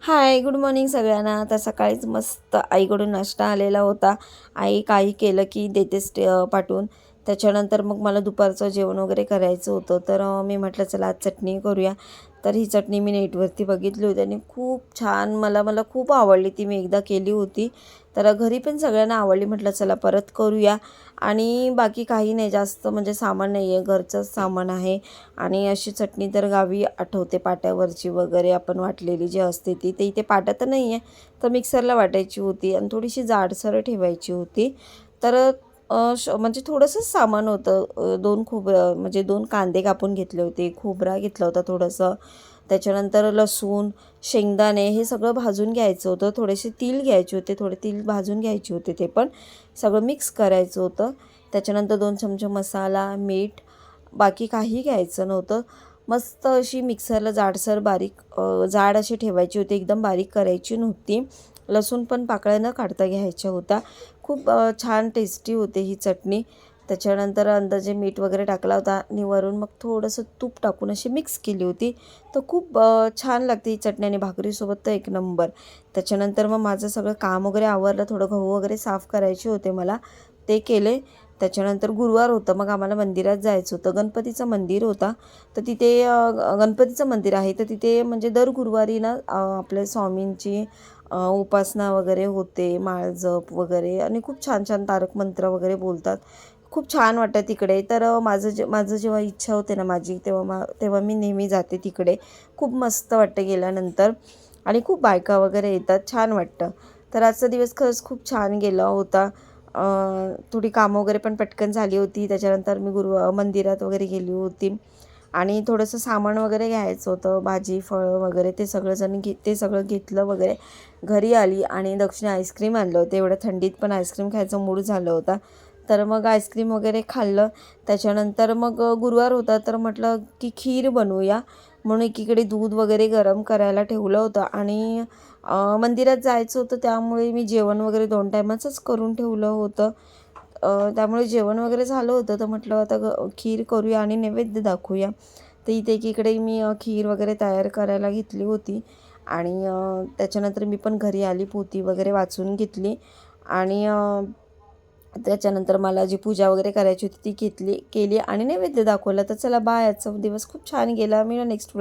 हाय, good morning सगळ्यांना. आता सकाळीच मस्त आईकडून नाश्ता आलेला होता. आई काही केलं की देतेच पाठवून. त्याच्यानंतर मग मला दुपारचं जेवण वगैरे करायचं होतं. तर मी म्हटलं चला आज चटणी करूया. तर ही चटणी मी नेटवरती बघितली होती आणि खूप छान मला मला खूप आवडली. ती मी एकदा केली होती. तर घरी पण सगळ्यांना आवडली. म्हटलं चला परत करूया. आणि बाकी काही नाही, जास्त म्हणजे सामान नाही आहे, घरचंच सामान आहे. आणि अशी चटणी तर गावी आठवते, पाट्यावरची वगैरे आपण वाटलेली जी असते ती. ते इथे पाटा तर नाही आहे, तर मिक्सरला वाटायची होती आणि थोडीशी जाडसर ठेवायची होती. तर म्हणजे थोडंसंच सामान होतं. 2 म्हणजे 2 कांदे कापून घेतले होते, खोबरा घेतला होता थोडंसं. त्याच्यानंतर लसूण, शेंगदाणे हे सगळं भाजून घ्यायचं होतं. थोडेसे तीळ घ्यायचे होते, थोडे तीळ भाजून घ्यायचे होते, ते पण सगळं मिक्स करायचं होतं. त्याच्यानंतर 2 चमचे मसाला, मीठ, बाकी काही घ्यायचं नव्हतं. मस्त अशी मिक्सरला जाडसर बारीक जाड अशी ठेवायची होती, एकदम बारीक करायची नव्हती. लसूण पण पाकळ्या न काढता घ्यायच्या होत्या. खूप छान टेस्टी होते ही चटणी. त्याच्यानंतर अंदाजे मीठ वगैरे टाकला होता आणि वरून मग थोडंसं तूप टाकून अशी मिक्स केली होती. तर खूप छान लागते ही चटणी आणि भाकरीसोबत तर एक नंबर. त्याच्यानंतर मग माझं सगळं काम वगैरे आवरलं. थोडं गहू वगैरे साफ करायचे होते मला, ते केले. त्याच्यानंतर गुरुवार होतं, मग आम्हाला मंदिरात जायचं होतं. गणपतीचं मंदिर होता, तर तिथे गणपतीचं मंदिर आहे, तर तिथे म्हणजे दर गुरुवारी ना आपल्या स्वामींची उपासना वगैरे होते, माळजप वगैरे आणि खूप छान छान तारक मंत्र वगैरे बोलतात. खूप छान वाटतं तिकडे. तर माझं जेव्हा इच्छा होते ना माझी, तेव्हा मी नेहमी जाते तिकडे. खूप मस्त वाटतं गेल्यानंतर आणि खूप बायका वगैरे येतात, छान वाटतं. तर आजचा दिवस खरंच खूप छान गेला होता. थोडी कामं वगैरे पण पटकन झाली होती. त्याच्यानंतर मी मंदिरात वगैरे गेली होती आणि थोडंसं सामान वगैरे घ्यायचं होतं, भाजी फळं वगैरे ते सगळं घेतलं वगैरे. घरी आली आणि दक्षिण आईस्क्रीम आणलं होतं. एवढ्या थंडीत पण आईस्क्रीम खायचा मूड झालं होता. तर मग आईस्क्रीम वगैरे खाल्लं. त्याच्यानंतर मग गुरुवार होता, तर म्हटलं की खीर बनवूया म्हणून एकीकडे दूध वगैरे गरम करायला ठेवलं होतं आणि मंदिरात जायचं होतं, त्यामुळे मी जेवण वगैरे 2 टायमाचंच करून ठेवलं होतं. त्यामुळे जेवण वगैरे झालं होतं, तर म्हटलं आता खीर करूया आणि नैवेद्य दाखवूया. तर इथे एकीकडे मी खीर वगैरे तयार करायला घेतली होती आणि त्याच्यानंतर मी पण घरी आली, पोथी वगैरे वाचून घेतली आणि त्याच्यानंतर मला जी पूजा वगैरे करायची होती ती केली आणि नैवेद्य दाखवला. तर चला बाय, आजचा दिवस खूप छान गेला. मी नेक्स्ट